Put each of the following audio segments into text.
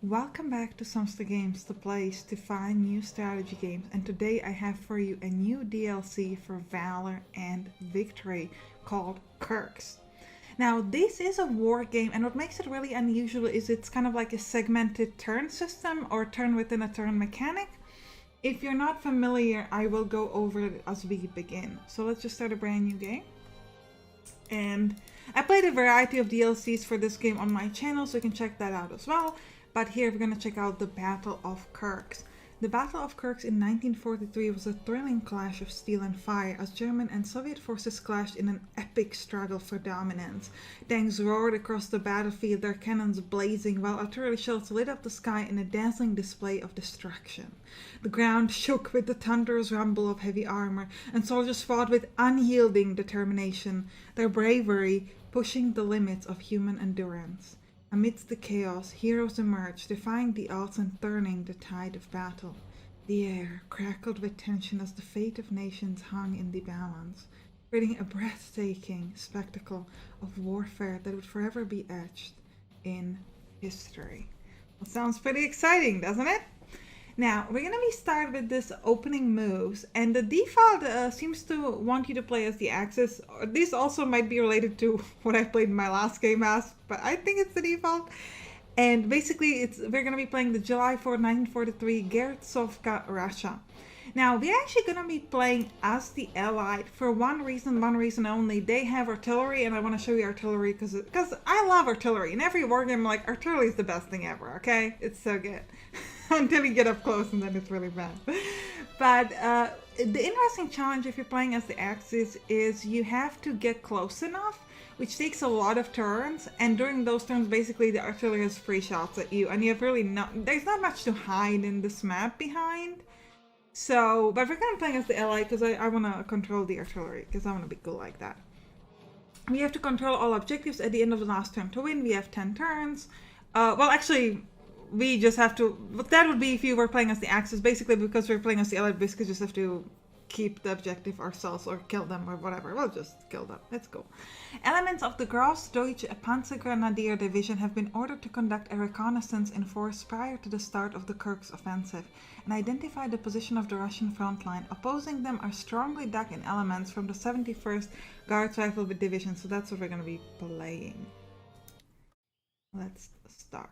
Welcome back to Sampstra Games, the place to find new strategy games, and today I have for you a new DLC for Valor and Victory called Kursk. Now this is a war game, and what makes it really unusual is it's kind of like a segmented turn system or turn within a turn mechanic. If you're not familiar, I will go over it as we begin. So let's just start a brand new game. And I played a variety of DLCs for this game on my channel, so you can check that out as well. But here we're going to check out the Battle of Kursk. The Battle of Kursk in 1943 was a thrilling clash of steel and fire as German and Soviet forces clashed in an epic struggle for dominance. Tanks roared across the battlefield, their cannons blazing, while artillery shells lit up the sky in a dazzling display of destruction. The ground shook with the thunderous rumble of heavy armor, and soldiers fought with unyielding determination, their bravery pushing the limits of human endurance. Amidst the chaos, heroes emerged, defying the odds and turning the tide of battle. The air crackled with tension as the fate of nations hung in the balance, creating a breathtaking spectacle of warfare that would forever be etched in history. Well, sounds pretty exciting, doesn't it? Now, we're going to be started with this opening moves, and the default seems to want you to play as the Axis. This also might be related to what I played in my last game as, but I think it's the default. And basically, we're going to be playing the July 4, 1943 Gertsovka, Russia. Now, we're actually going to be playing as the Allied for one reason only. They have artillery, and I want to show you artillery because I love artillery. In every war game, like, artillery is the best thing ever, okay? It's so good. Until you get up close, and then it's really bad. But the interesting challenge if you're playing as the Axis is you have to get close enough, which takes a lot of turns, and during those turns basically the artillery has free shots at you, and you have really there's not much to hide in this map behind. So, but we're kind of playing as the Allied because I want to control the artillery, because I want to be cool like that. We have to control all objectives at the end of the last turn to win. We have 10 turns. Well, actually, we just have to, but that would be if you were playing as the Axis, basically, because we're playing as the Allied, basically just have to keep the objective ourselves or kill them or whatever. We'll just kill them. Let's go. Elements of the Grossdeutsche Panzergrenadier Division have been ordered to conduct a reconnaissance in force prior to the start of the Kursk offensive and identify the position of the Russian front line. Opposing them are strongly dug-in elements from the 71st Guards Rifle Division. So that's what we're going to be playing. Let's start.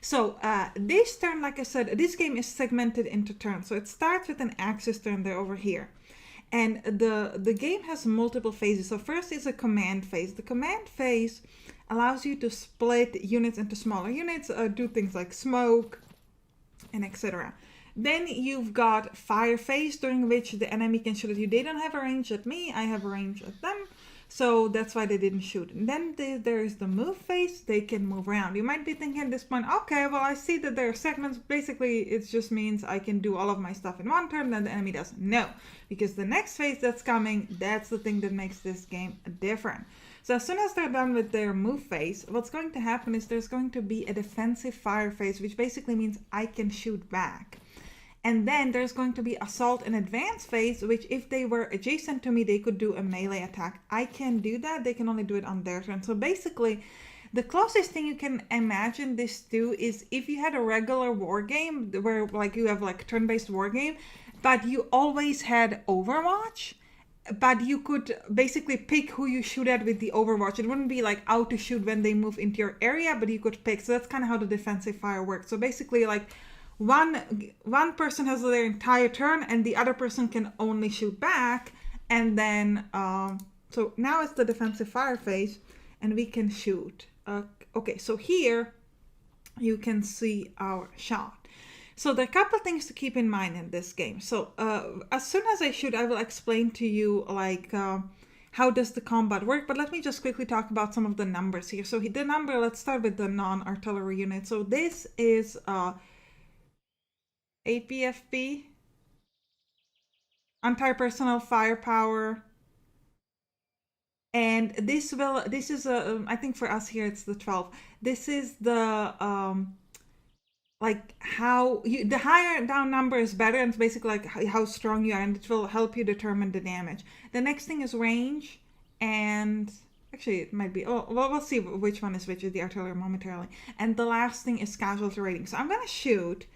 So this turn, like I said, this game is segmented into turns. So it starts with an Axis turn there over here. And the game has multiple phases. So first is a command phase. The command phase allows you to split units into smaller units, do things like smoke, and etc. Then you've got fire phase, during which the enemy can shoot at you. They don't have a range at me, I have a range at them. So that's why they didn't shoot. And then there's the move phase. They can move around. You might be thinking at this point, okay, well, I see that there are segments. Basically, it just means I can do all of my stuff in one turn, then the enemy doesn't. No, because the next phase that's coming, that's the thing that makes this game different. So as soon as they're done with their move phase, what's going to happen is there's going to be a defensive fire phase, which basically means I can shoot back. And then there's going to be assault and advance phase, which if they were adjacent to me, they could do a melee attack. I can't do that. They can only do it on their turn. So basically, the closest thing you can imagine this to is if you had a regular war game where like you have like turn-based war game, but you always had Overwatch, but you could basically pick who you shoot at with the Overwatch. It wouldn't be like out to shoot when they move into your area, but you could pick. So that's kind of how the defensive fire works. So basically like one person has their entire turn and the other person can only shoot back, and then so now it's the defensive fire phase and we can shoot. Okay, so here you can see our shot. So there are a couple things to keep in mind in this game. So as soon as I shoot, I will explain to you like how does the combat work, but let me just quickly talk about some of the numbers here. So the number, let's start with the non-artillery unit. So this is 8 BFP, anti-personnel firepower, and this is I think for us here it's the 12. This is the like how the higher down number is better, and it's basically like how strong you are, and it will help you determine the damage. The next thing is range, and Actually, it might be. Oh, well, we'll see which one is which with the artillery momentarily. And the last thing is casualty rating. So I'm gonna shoot,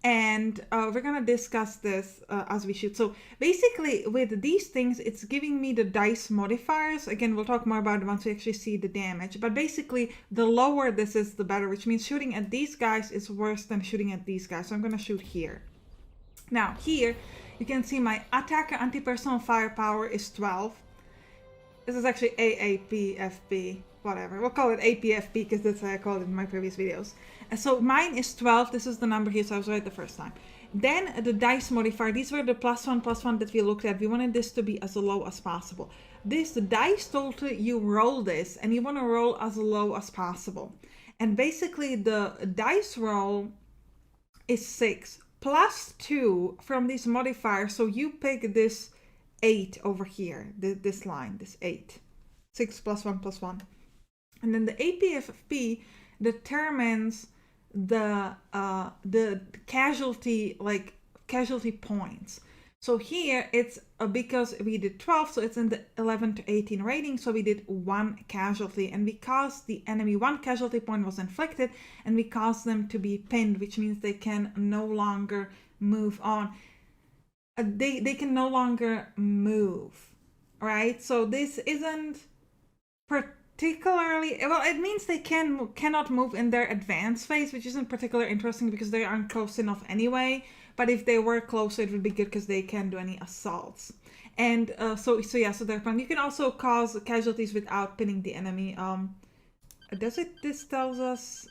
and we're gonna discuss this as we shoot. So basically, with these things, it's giving me the dice modifiers. Again, we'll talk more about it once we actually see the damage. But basically, the lower this is, the better. Which means shooting at these guys is worse than shooting at these guys. So I'm gonna shoot here. Now here, you can see my attacker anti-personnel firepower is 12. This is actually AAPFP, whatever. We'll call it APFP because that's how I called it in my previous videos. And so mine is 12. This is the number here, so I was right the first time. Then the dice modifier. These were the +1/+1 that we looked at. We wanted this to be as low as possible. This dice told you roll this, and you want to roll as low as possible. And basically the dice roll is 6 +2 from these modifiers. So you pick this 8 over here, this line, this 8. 6 +1/+1. And then the APFP determines the casualty, like casualty points. So here it's because we did 12, so it's in the 11 to 18 rating, so we did 1 casualty, and because the enemy 1 casualty point was inflicted, and we caused them to be pinned, which means they can no longer move on. They can no longer move, right? So this isn't particularly, well, it means they cannot move in their advanced phase, which isn't particularly interesting because they aren't close enough anyway. But if they were closer, it would be good because they can't do any assaults. And so they're fun. You can also cause casualties without pinning the enemy. This tells us,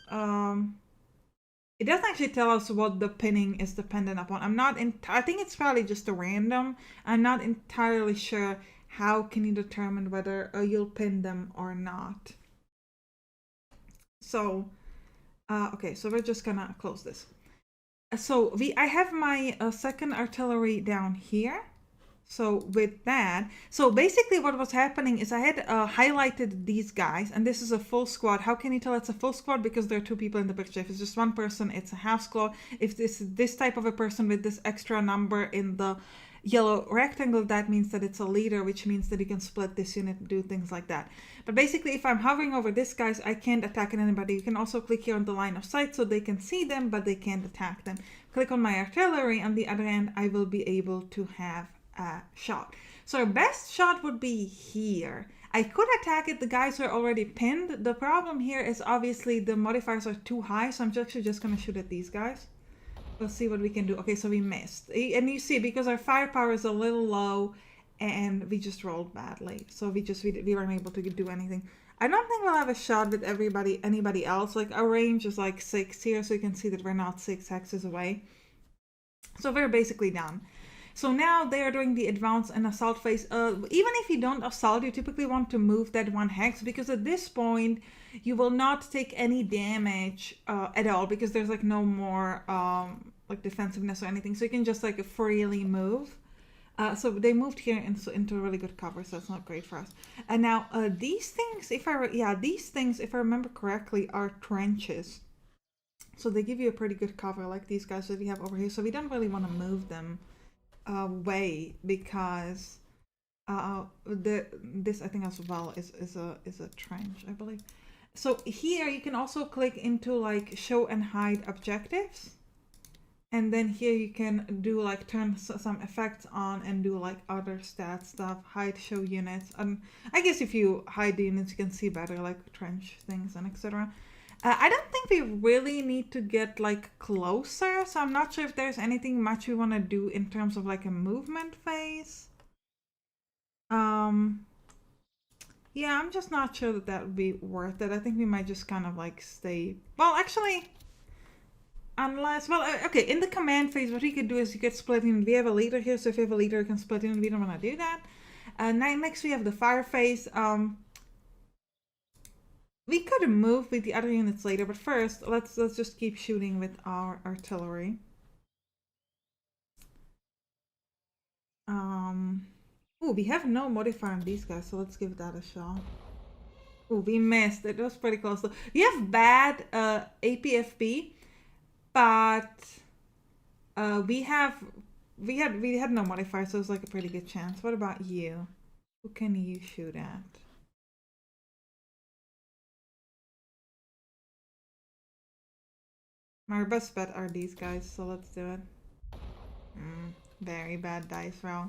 it doesn't actually tell us what the pinning is dependent upon. I think it's probably just a random. I'm not entirely sure how can you determine whether you'll pin them or not. So, okay, so we're just gonna close this. So I have my second artillery down here. So with that, so basically what was happening is I had highlighted these guys, and this is a full squad. How can you tell it's a full squad? Because there are 2 people in the picture. If it's just 1 person, it's a half squad. If this is this type of a person with this extra number in the yellow rectangle, that means that it's a leader, which means that you can split this unit and do things like that. But basically, if I'm hovering over this guys, I can't attack anybody. You can also click here on the line of sight so they can see them, but they can't attack them. Click on my artillery. On the other hand, I will be able to have a shot. So our best shot would be here. I could attack it. The guys are already pinned. The problem here is obviously the modifiers are too high, so I'm actually just going to shoot at these guys. Let's see what we can do. Okay, so we missed. And you see, because our firepower is a little low and we just rolled badly. So we weren't able to do anything. I don't think we'll have a shot with anybody else. Like our range is like 6 here, so you can see that we're not 6 hexes away. So we're basically done. So now they are doing the advance and assault phase. Even if you don't assault, you typically want to move that 1 hex, because at this point you will not take any damage at all, because there's like no more like defensiveness or anything. So you can just like freely move. So they moved here into really good cover, so that's not great for us. And now these things, if I remember correctly, are trenches. So they give you a pretty good cover, like these guys that we have over here. So we don't really want to move them away, because this I think as well is a trench, I believe. So here you can also click into like show and hide objectives, and then here you can do like turn some effects on and do like other stat stuff, hide show units. I guess if you hide the units you can see better, like trench things and etc. I don't think we really need to get like closer, so I'm not sure if there's anything much we want to do in terms of like a movement phase. Yeah, I'm just not sure that would be worth it. I think we might just kind of like stay, well, actually, unless, well, okay, in the command phase, what we could do is you could split in. We have a leader here, so if you have a leader, you can split in. We don't want to do that. Next we have the fire phase. We could move with the other units later, but first, let's just keep shooting with our artillery. Ooh, we have no modifier on these guys, so let's give that a shot. Ooh, we missed. It was pretty close. So we have bad APFP, but we had no modifier, so it's like a pretty good chance. What about you? Who can you shoot at? My best bet are these guys, so let's do it. Very bad dice roll.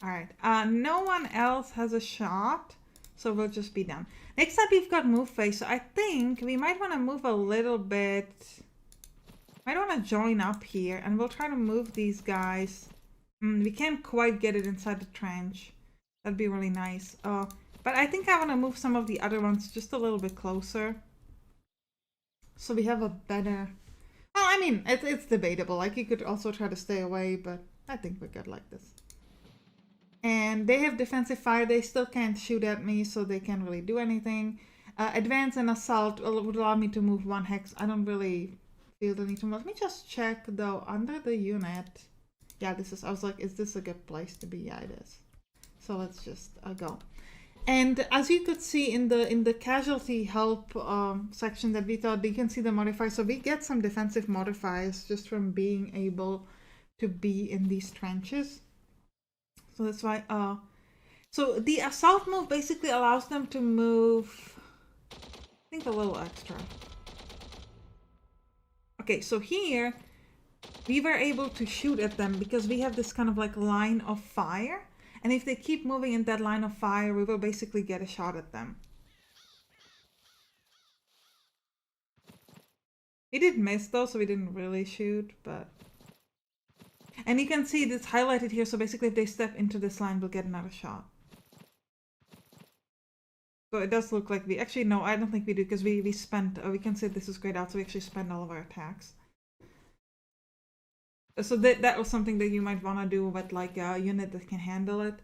Alright, no one else has a shot, so we'll just be done. Next up, we've got move phase, so I think we might want to move a little bit. Might want to join up here, and we'll try to move these guys. We can't quite get it inside the trench. That'd be really nice. But I think I want to move some of the other ones just a little bit closer. So we have a better... Well, I mean, it's debatable. Like, you could also try to stay away, but I think we're good like this. And they have defensive fire. They still can't shoot at me, so they can't really do anything. Advance and assault would allow me to move 1 hex. I don't really feel the need to move. Let me just check, though, under the unit. Yeah, this is... I was like, is this a good place to be? Yeah, it is. So let's just go. And as you could see in the casualty help section that we thought, you can see the modifiers. So we get some defensive modifiers just from being able to be in these trenches. So that's why, so the assault move basically allows them to move, I think, a little extra. Okay, so here we were able to shoot at them because we have this kind of like line of fire. And if they keep moving in that line of fire, we will basically get a shot at them. We did miss though, so we didn't really shoot, but... And you can see this highlighted here, so basically if they step into this line, we'll get another shot. So it does look like we... Actually, no, I don't think we do, because we spent... we can say this is grayed out, so we actually spend all of our attacks. So that was something that you might want to do with like a unit that can handle it.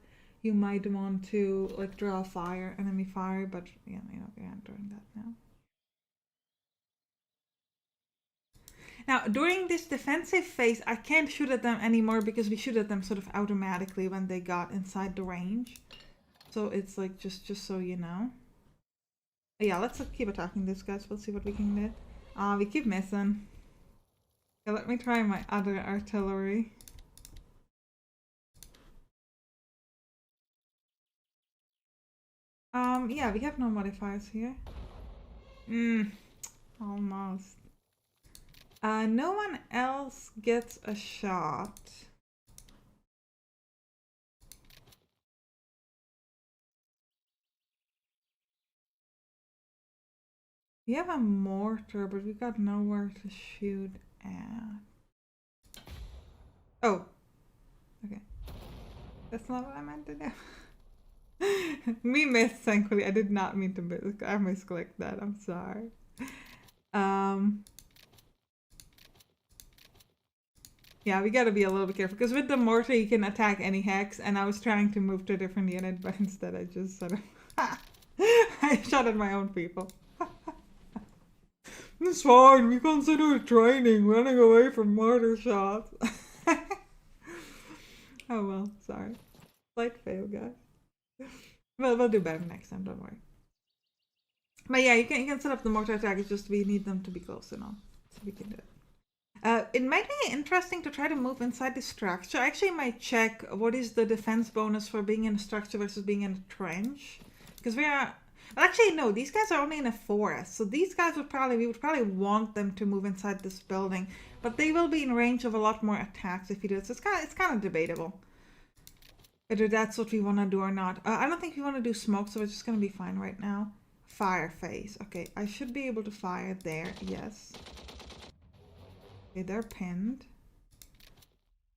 You might want to like draw fire, enemy fire, but yeah, you know, we aren't doing that now. Now, during this defensive phase, I can't shoot at them anymore because we shoot at them sort of automatically when they got inside the range. So it's like, just so you know. Yeah, let's keep attacking these guys. We'll see what we can get. We keep missing. Yeah, let me try my other artillery. Yeah, we have no modifiers here. Almost. No one else gets a shot. We have a mortar, but we got nowhere to shoot at. Oh. Okay. That's not what I meant to do. We missed, thankfully. I did not mean to miss. I misclicked that. I'm sorry. Yeah, we gotta be a little bit careful, because with the mortar you can attack any hex, and I was trying to move to a different unit, but instead I just sort of... I shot at my own people. It's fine, we consider it training, running away from mortar shots. Oh well, sorry. Slight fail, guys. Well, we'll do better next time, don't worry. But yeah, you can set up the mortar attack, it's just we need them to be close enough, so we can do it. It might be interesting to try to move inside the structure. I actually might check what is the defense bonus for being in a structure versus being in a trench. Because we are... Well, actually, no, these guys are only in a forest. So these guys we would probably want them to move inside this building. But they will be in range of a lot more attacks if you do it. So it's kind of debatable whether that's what we want to do or not. I don't think we want to do smoke, so we're just going to be fine right now. Fire phase. Okay, I should be able to fire there. Yes. Okay, they're pinned.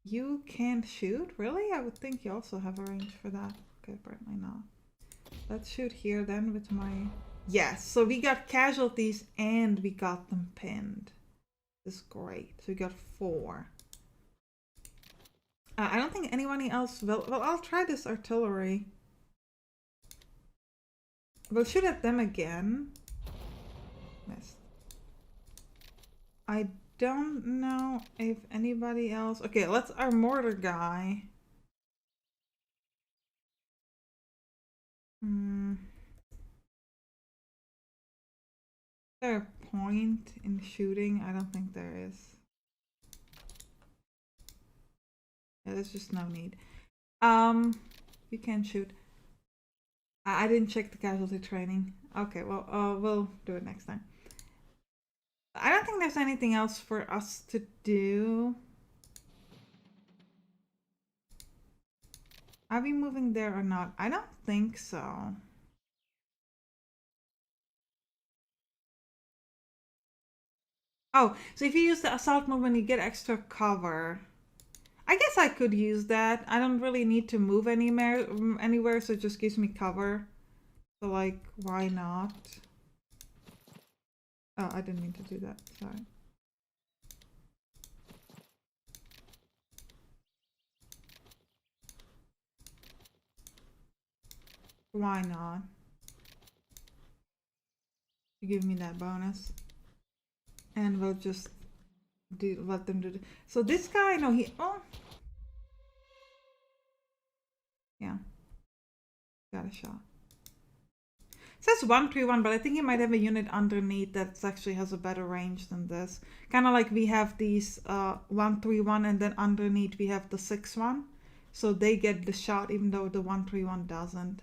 You can't shoot? Really? I would think you also have a range for that. Okay, apparently not. Let's shoot here then with my... Yes, so we got casualties and we got them pinned. This is great. So we got 4. I don't think anyone else will... Well, I'll try this artillery. We'll shoot at them again. Missed. I don't know if anybody else... Okay, let's our mortar guy. Is there a point in shooting? I don't think there is. Yeah, there's just no need. You can shoot. I didn't check the casualty training. Okay, well, we'll do it next time. I don't think there's anything else for us to do. Are we moving there or not? I don't think so. Oh, so if you use the assault movement, you get extra cover. I guess I could use that. I don't really need to move anywhere, so it just gives me cover. So, like, why not? Oh, I didn't mean to do that. Sorry. Why not? You give me that bonus. And we'll just let them do. So this guy, no, oh. Yeah. Got a shot. It says 131, but I think he might have a unit underneath that actually has a better range than this. Kind of like we have these 131, and then underneath we have the 6-1. So they get the shot even though the 131 doesn't.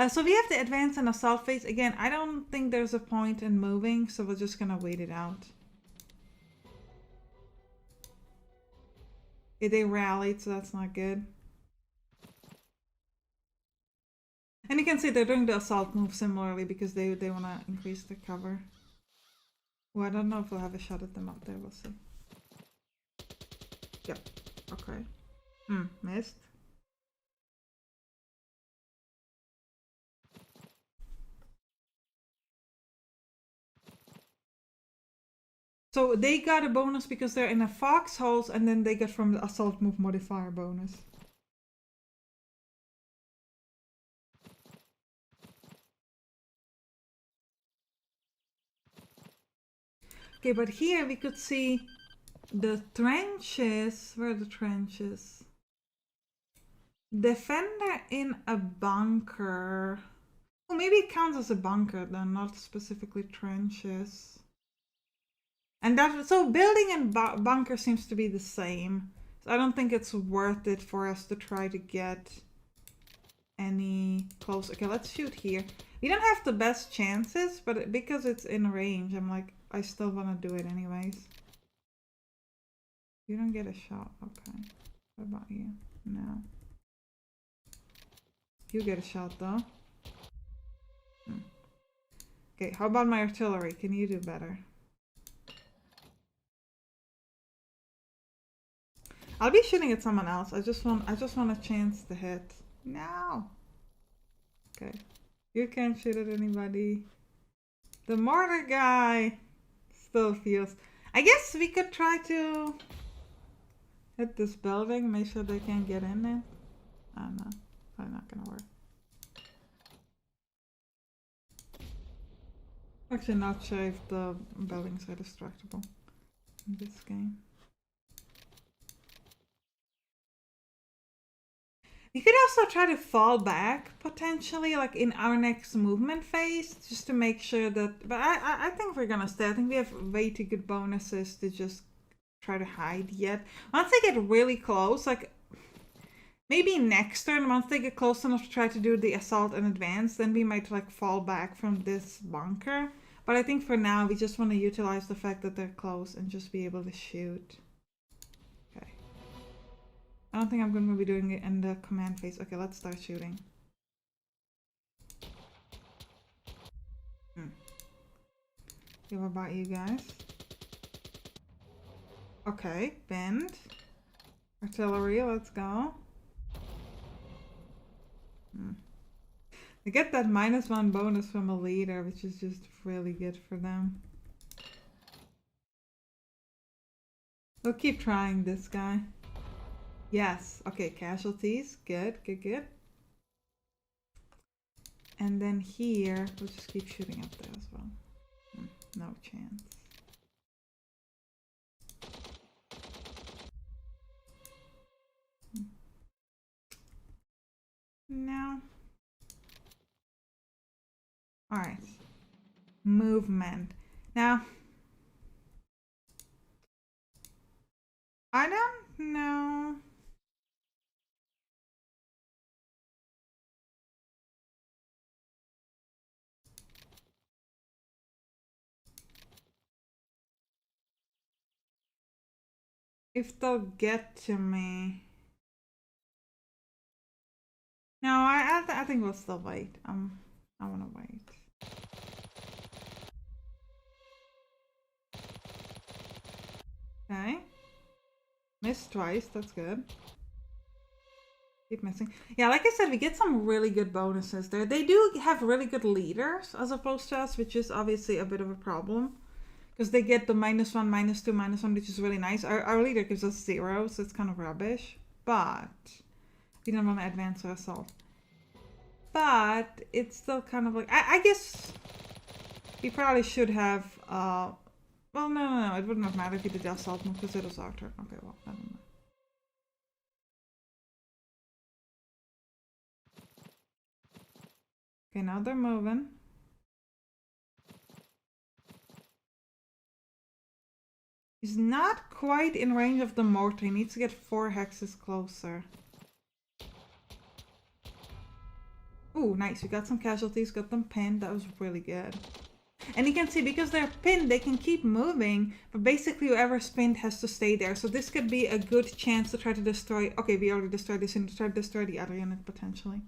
So we have the advance and assault phase. Again, I don't think there's a point in moving, so we're just gonna wait it out. Okay, they rallied, so that's not good. And you can see they're doing the assault move similarly because they want to increase the cover. Well, I don't know if we'll have a shot at them up there. We'll see. Yep. Okay. Missed. So they got a bonus because they're in a foxholes, and then they get from the assault move modifier bonus. Okay, but here we could see the trenches. Where are the trenches? Defender in a bunker. Well, maybe it counts as a bunker then, not specifically trenches. And that, so building and bunker seems to be the same. So I don't think it's worth it for us to try to get any close. Okay, let's shoot here. We don't have the best chances, but because it's in range, I'm like, I still want to do it anyways. You don't get a shot. Okay. What about you? No. You get a shot though. Okay, how about my artillery? Can you do better? I'll be shooting at someone else. I just want a chance to hit. No. Okay. You can't shoot at anybody. The mortar guy still feels. I guess we could try to hit this building, make sure they can't get in there. I don't know. Probably not gonna work. Actually, not sure if the buildings are destructible in this game. We could also try to fall back potentially, like in our next movement phase, just to make sure that. But I think we're gonna stay. I think we have way too good bonuses to just try to hide yet. Once they get really close, like maybe next turn, once they get close enough to try to do the assault and advance, then we might like fall back from this bunker. But I think for now, we just want to utilize the fact that they're close and just be able to shoot. Okay. I don't think I'm going to be doing it in the command phase. Okay, let's start shooting. Okay, what about you guys? Okay, bend. Artillery, let's go. They get that -1 bonus from a leader, which is just really good for them. We'll keep trying this guy. Yes. Okay, casualties. Good, good, good. And then here, we'll just keep shooting up there as well. No chance. No. Alright. Movement. Now, I don't know. if they'll get to me. No, I think we'll still wait. I want to wait. Okay. Missed twice, that's good. Keep missing. Yeah, like I said, we get some really good bonuses there. They do have really good leaders as opposed to us, which is obviously a bit of a problem. Because they get the -1, -2, -1, which is really nice. Our leader gives us 0, so it's kind of rubbish. But we don't want to advance our assault. But it's still kind of like... I guess we probably should have... well, no. It wouldn't have mattered if we did the assault move because it was our turn. Okay, well, I don't know. Okay, now they're moving. He's not quite in range of the mortar. He needs to get 4 hexes closer. Ooh, nice. We got some casualties, got them pinned. That was really good. And you can see, because they're pinned, they can keep moving, but basically whoever's pinned has to stay there. So this could be a good chance to try to destroy... Okay, we already destroyed this, and try to destroy the other unit, potentially.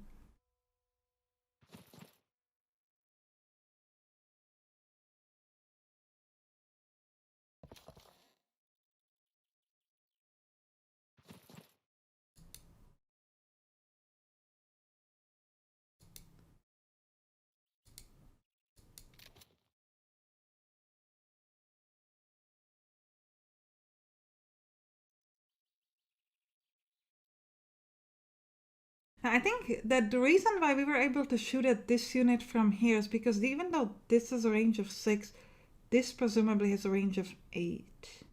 I think that the reason why we were able to shoot at this unit from here is because even though this has a range of 6, this presumably has a range of 8.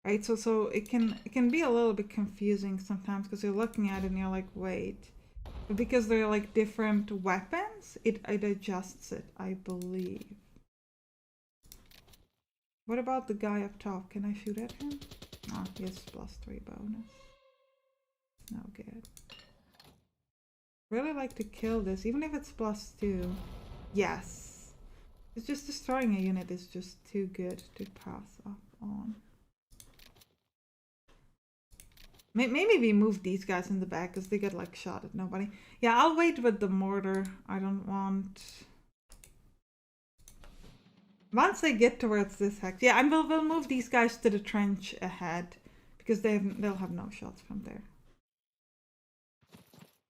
Right? So it can be a little bit confusing sometimes because you're looking at it and you're like, wait. But because they're like different weapons, it adjusts it, I believe. What about the guy up top? Can I shoot at him? Oh, he has +3 bonus. No good. Really like to kill this, even if it's +2. Yes. It's just destroying a unit is just too good to pass up on. Maybe we move these guys in the back because they get like shot at nobody. Yeah, I'll wait with the mortar. I don't want... Once they get towards this hex. Yeah, and we'll move these guys to the trench ahead because they'll have no shots from there.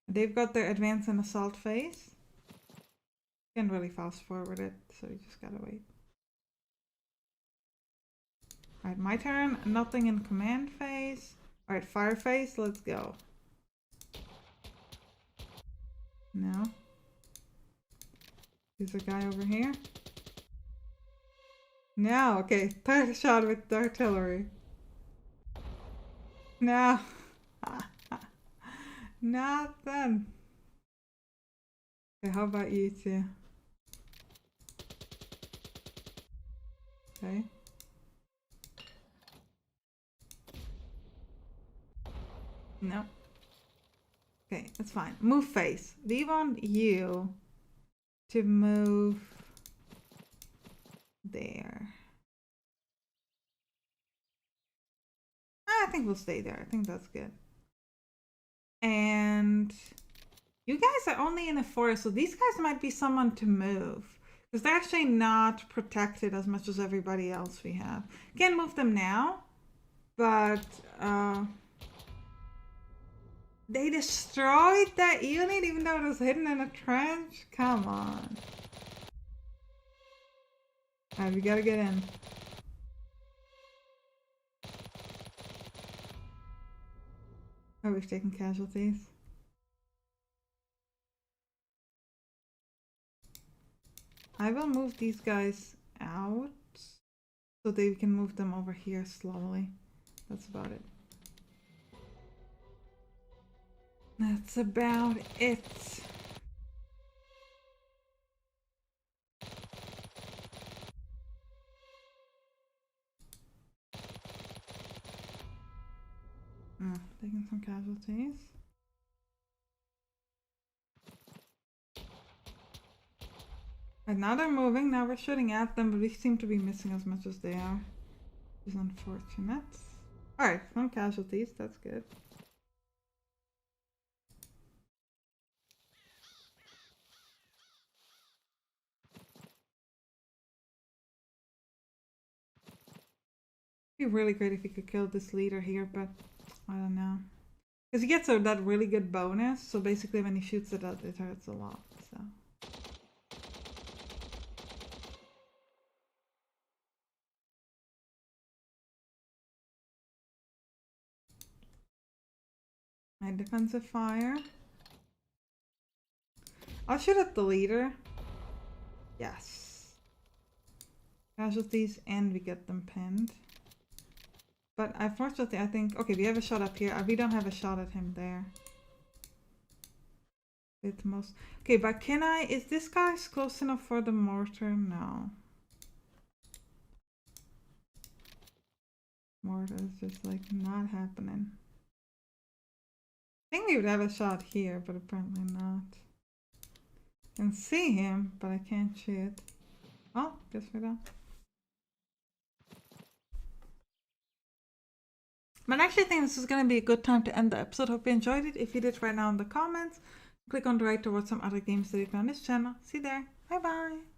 They've got their advance and assault phase. Can't really fast forward it, so you just gotta wait. Alright, my turn. Nothing in command phase. Alright, fire phase, let's go. No. There's a guy over here. No, okay. Third shot with the artillery. No. Nothing. Okay, how about you two? Okay. No. Okay, that's fine. Move face. We want you to move there. I think we'll stay there. I think that's good. And you guys are only in a forest, so these guys might be someone to move. Because they're actually not protected as much as everybody else we have. Can't move them now, but they destroyed that unit even though it was hidden in a trench? Come on. Alright, we gotta get in. Oh, we've taken casualties. I will move these guys out so they can move them over here slowly. That's about it. That's about it. Taking some casualties. And now they're moving, now we're shooting at them, but we seem to be missing as much as they are. Which is unfortunate. Alright, no casualties, that's good. It'd be really great if you could kill this leader here, but I don't know. Because he gets that really good bonus, so basically when he shoots it out, it hurts a lot, so. My defensive fire. I'll shoot at the leader. Yes. Casualties, and we get them pinned. But unfortunately, I think... Okay, we have a shot up here. We don't have a shot at him there. It's most... Okay, but can I... Is this guy close enough for the mortar? No. Mortar is just like not happening. I think we would have a shot here, but apparently not. I can see him, but I can't shoot. Oh, guess we don't. But I actually think this is going to be a good time to end the episode. Hope you enjoyed it. If you did, write down in the comments. Click on the right towards some other games that you can on this channel. See you there. Bye bye.